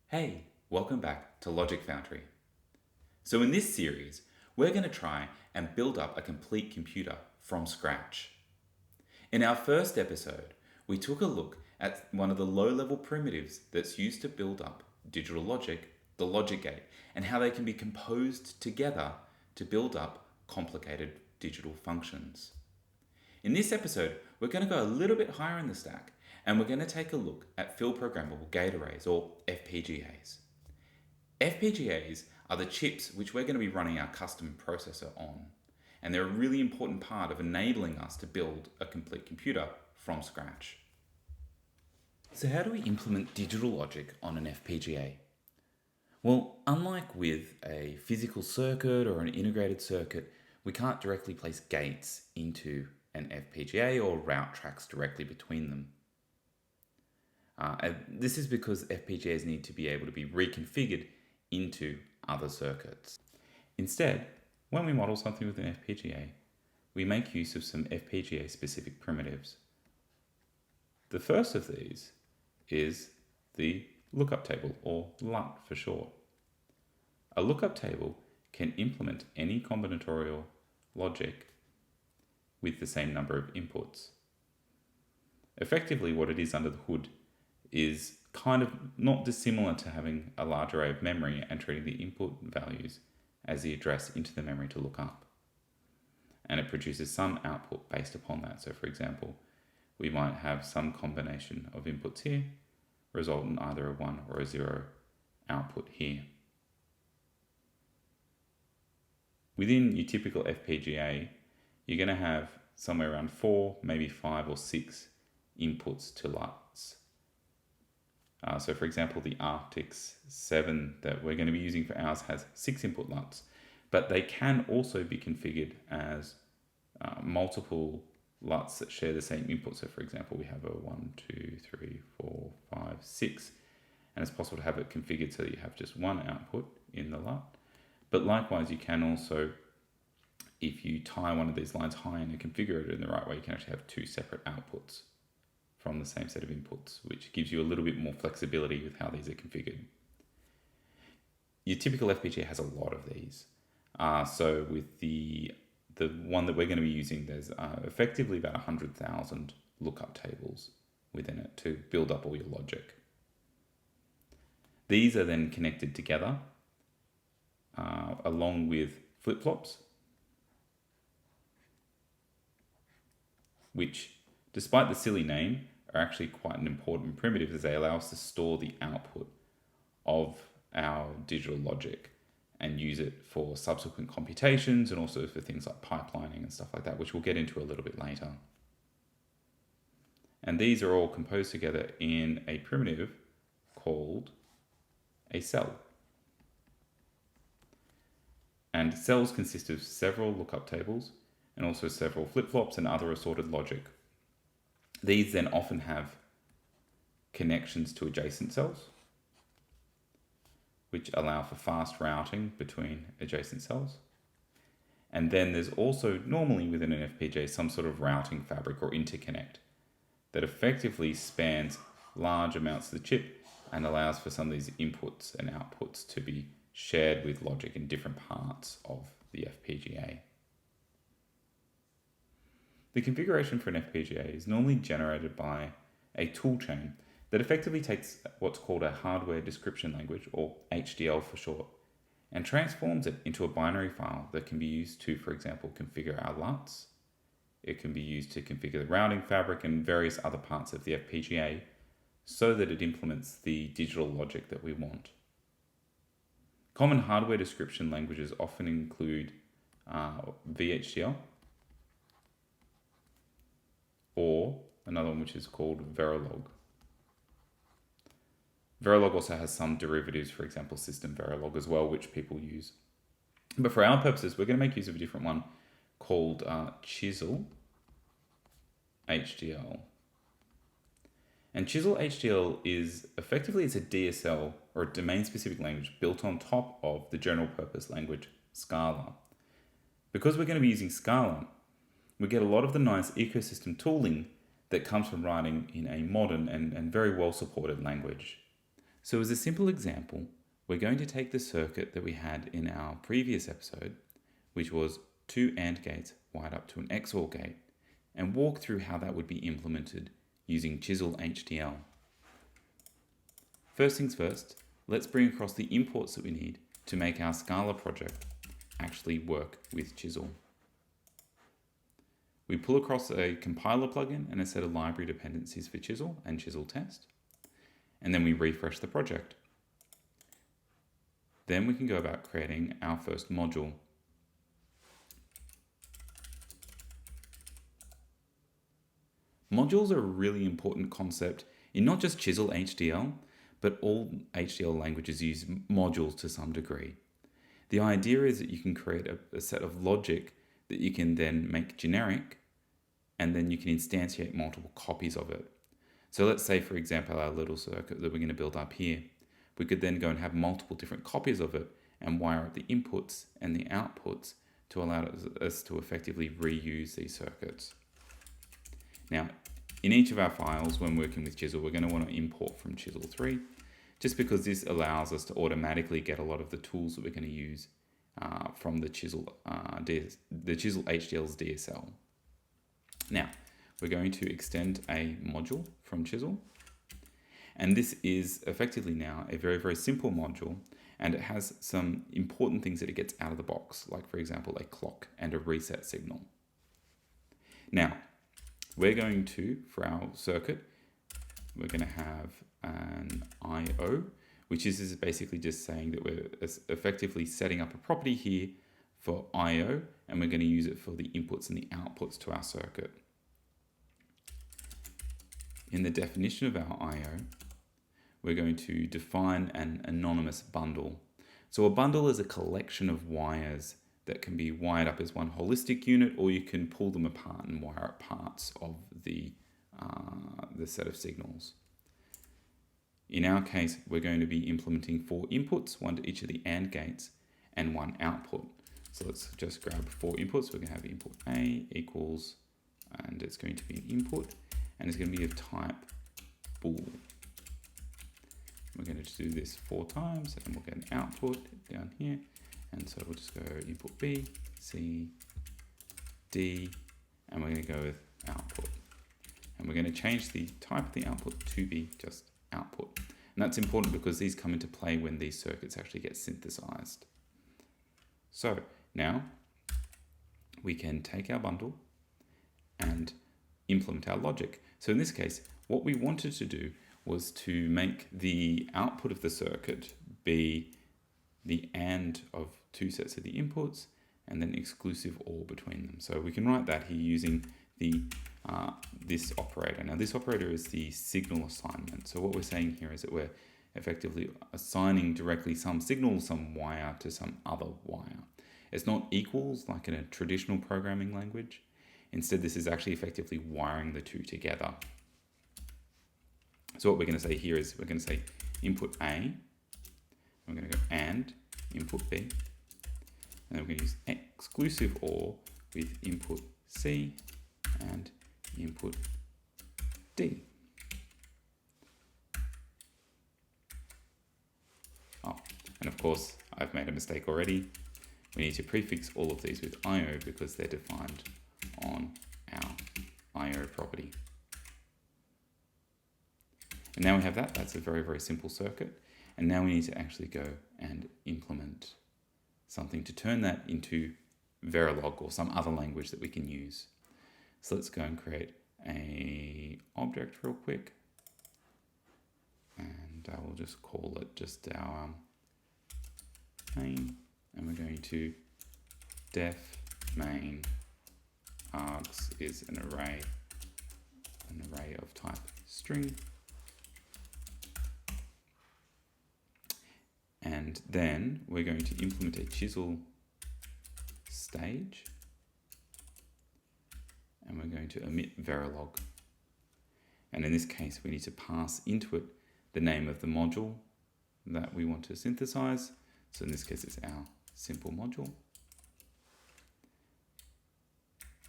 Hey, welcome back to Logic Foundry. So in this series, we're going to try and build up a complete computer from scratch. In our first episode, we took a look at one of the low-level primitives that's used to build up digital logic, the logic gate, and how they can be composed together to build up complicated digital functions. In this episode, we're going to go a little bit higher in the stack and we're going to take a look at field programmable gate arrays, or FPGAs. FPGAs are the chips which we're going to be running our custom processor on, and they're a really important part of enabling us to build a complete computer from scratch. So how do we implement digital logic on an FPGA? Well, unlike with a physical circuit or an integrated circuit, we can't directly place gates into an FPGA or route tracks directly between them. This is because FPGAs need to be able to be reconfigured into other circuits. Instead, when we model something with an FPGA, we make use of some FPGA-specific primitives. The first of these is the lookup table, or LUT for short. A lookup table can implement any combinatorial logic with the same number of inputs. Effectively, what it is under the hood is kind of not dissimilar to having a large array of memory and treating the input values as the address into the memory to look up. And it produces some output based upon that. So for example, we might have some combination of inputs here, result in either a 1 or a 0 output here. Within your typical FPGA, you're going to have somewhere around 4, maybe 5 or 6 inputs to LUTs. So for example, the Arty A7 that we're going to be using for ours has 6 input LUTs, but they can also be configured as multiple LUTs that share the same input. So for example, we have a 1, 2, 3, 4, 5, 6, and it's possible to have it configured so that you have just one output in the LUT. But likewise, you can also, if you tie one of these lines high and you configure it in the right way, you can actually have 2 separate outputs from the same set of inputs, which gives you a little bit more flexibility with how these are configured. Your typical FPGA has a lot of these. So with the one that we're going to be using, there's effectively about 100,000 lookup tables within it to build up all your logic. These are then connected together along with flip-flops, which, despite the silly name, are actually quite an important primitive as they allow us to store the output of our digital logic and use it for subsequent computations and also for things like pipelining and stuff like that, which we'll get into a little bit later. And these are all composed together in a primitive called a cell. And cells consist of several lookup tables and also several flip-flops and other assorted logic. These then often have connections to adjacent cells, which allow for fast routing between adjacent cells. And then there's also normally within an FPGA some sort of routing fabric or interconnect that effectively spans large amounts of the chip and allows for some of these inputs and outputs to be shared with logic in different parts of the FPGA. The configuration for an FPGA is normally generated by a toolchain that effectively takes what's called a hardware description language, or HDL for short, and transforms it into a binary file that can be used to, for example, configure our LUTs. It can be used to configure the routing fabric and various other parts of the FPGA so that it implements the digital logic that we want. Common hardware description languages often include VHDL, or another one which is called Verilog. Verilog also has some derivatives, for example, System Verilog as well, which people use. But for our purposes, we're going to make use of a different one called ChiselHDL. And ChiselHDL is effectively it's a DSL, or a domain-specific language, built on top of the general-purpose language Scala. Because we're going to be using Scala, we get a lot of the nice ecosystem tooling that comes from writing in a modern and very well supported language. So as a simple example, we're going to take the circuit that we had in our previous episode, which was two AND gates wired up to an XOR gate, and walk through how that would be implemented using ChiselHDL. First things first, let's bring across the imports that we need to make our Scala project actually work with Chisel. We pull across a compiler plugin and a set of library dependencies for Chisel and Chisel test, and then we refresh the project. Then we can go about creating our first module. Modules are a really important concept in not just ChiselHDL, but all HDL languages use modules to some degree. The idea is that you can create a set of logic that you can then make generic, and then you can instantiate multiple copies of it. So let's say, for example, our little circuit that we're going to build up here, we could then go and have multiple different copies of it and wire up the inputs and the outputs to allow us to effectively reuse these circuits. Now, in each of our files, when working with Chisel, we're going to want to import from Chisel 3, just because this allows us to automatically get a lot of the tools that we're going to use from the Chisel HDL's DSL. Now, we're going to extend a module from Chisel, and this is effectively now a very, very simple module, and it has some important things that it gets out of the box, like, for example, a clock and a reset signal. Now, we're going to, for our circuit, we're going to have an I/O, which is basically just saying that we're effectively setting up a property here for I/O, and we're going to use it for the inputs and the outputs to our circuit. In the definition of our I/O, we're going to define an anonymous bundle. So a bundle is a collection of wires that can be wired up as one holistic unit, or you can pull them apart and wire up parts of the set of signals. In our case, we're going to be implementing 4 inputs, one to each of the AND gates, and 1 output. So let's just grab 4 inputs. We're going to have input A equals, and it's going to be an input, and it's going to be of type bool. We're going to do this 4 times, and we'll get an output down here. And so we'll just go input B, C, D, and we're going to go with output. And we're going to change the type of the output to be just output. And that's important because these come into play when these circuits actually get synthesized. So now we can take our bundle and implement our logic. So in this case, what we wanted to do was to make the output of the circuit be the AND of 2 sets of the inputs and then exclusive OR between them. So we can write that here using the this operator. Now this operator is the signal assignment. So what we're saying here is that we're effectively assigning directly some signal, some wire to some other wire. It's not equals like in a traditional programming language. Instead, this is actually effectively wiring the two together. So what we're going to say here is we're going to say input A, we're going to go AND input B, and then we're going to use exclusive OR with input C and input D. Oh, and of course, I've made a mistake already. We need to prefix all of these with IO because they're defined on our IO property. And now we have that. That's a very, very simple circuit. And now we need to actually go and implement something to turn that into Verilog or some other language that we can use. So let's go and create a object real quick. And I will just call it just our main. And we're going to def main args is an array of type string. And then we're going to implement a chisel stage. And we're going to omit Verilog. And in this case, we need to pass into it the name of the module that we want to synthesize. So in this case, it's our simple module.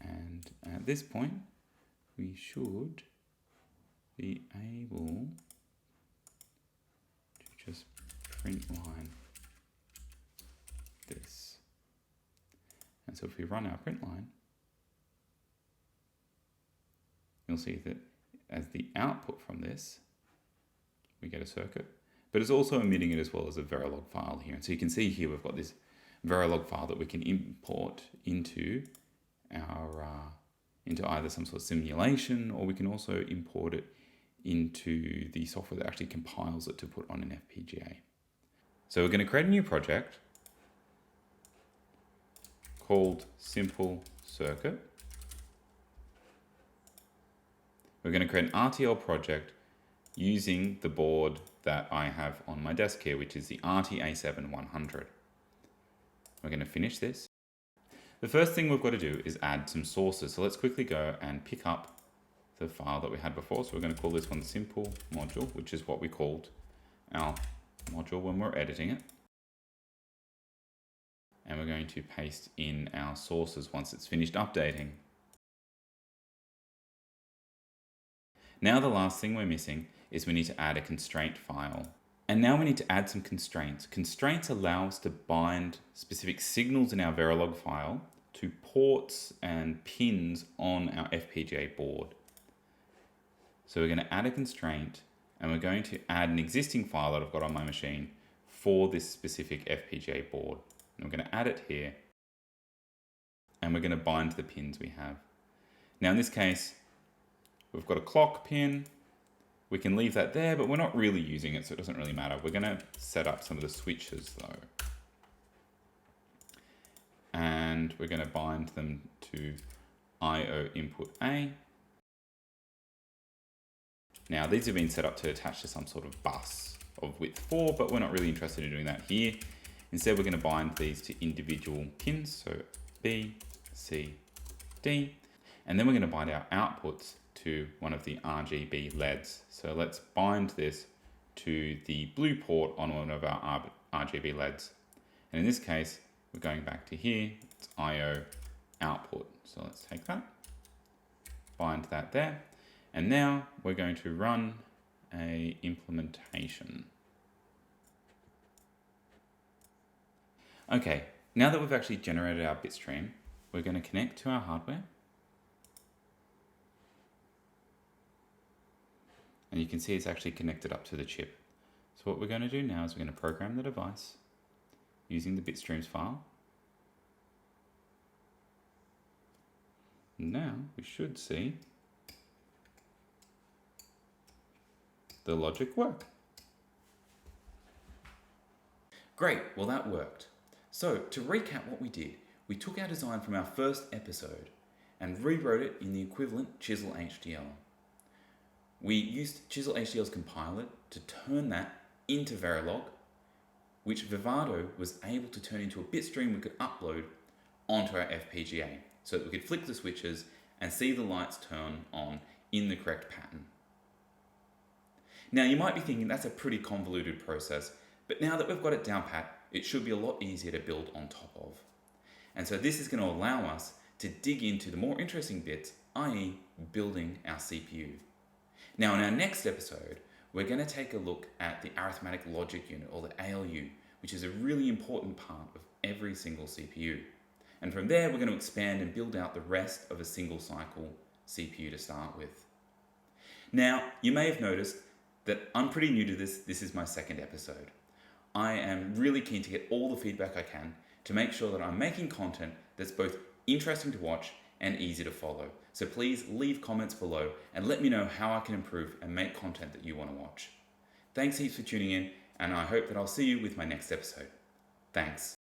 And at this point, we should be able to print line this. And so if we run our print line, you'll see that as the output from this, we get a circuit, but it's also emitting it as well as a Verilog file here. And so you can see here we've got this Verilog file that we can import into our into either some sort of simulation, or we can also import it into the software that actually compiles it to put on an FPGA. So we're going to create a new project called Simple Circuit. We're going to create an RTL project using the board that I have on my desk here, which is the Arty A7 100. We're going to finish this. The first thing we've got to do is add some sources. So let's quickly go and pick up the file that we had before. So we're going to call this one simple module, which is what we called our module when we're editing it. And we're going to paste in our sources once it's finished updating. Now the last thing we're missing is we need to add a constraint file. And now we need to add some constraints. Constraints allow us to bind specific signals in our Verilog file to ports and pins on our FPGA board. So we're going to add a constraint, and we're going to add an existing file that I've got on my machine for this specific FPGA board. And we're going to add it here, and we're going to bind the pins we have. Now in this case, we've got a clock pin. We can leave that there, but we're not really using it, so it doesn't really matter. We're going to set up some of the switches though. And we're going to bind them to IO input A. Now these have been set up to attach to some sort of bus of width 4, but we're not really interested in doing that here. Instead, we're going to bind these to individual pins, so B, C, D. And then we're going to bind our outputs to one of the RGB LEDs. So let's bind this to the blue port on one of our RGB LEDs. And in this case, we're going back to here, it's IO output. So let's take that, bind that there. And now we're going to run a implementation. Okay, now that we've actually generated our bitstream, we're going to connect to our hardware. And you can see it's actually connected up to the chip. So what we're going to do now is we're going to program the device using the bitstreams file. Now we should see the logic work. Great, well that worked. So to recap what we did, we took our design from our first episode and rewrote it in the equivalent ChiselHDL. We used ChiselHDL's compiler to turn that into Verilog, which Vivado was able to turn into a bitstream we could upload onto our FPGA so that we could flick the switches and see the lights turn on in the correct pattern. Now you might be thinking that's a pretty convoluted process, but now that we've got it down pat, it should be a lot easier to build on top of. And so this is going to allow us to dig into the more interesting bits, i.e. building our CPU. Now in our next episode, we're going to take a look at the arithmetic logic unit, or the ALU, which is a really important part of every single CPU. And from there, we're going to expand and build out the rest of a single cycle CPU to start with. Now, you may have noticed that I'm pretty new to this. This is my second episode. I am really keen to get all the feedback I can to make sure that I'm making content that's both interesting to watch and easy to follow. So please leave comments below and let me know how I can improve and make content that you want to watch. Thanks heaps for tuning in, and I hope that I'll see you with my next episode. Thanks.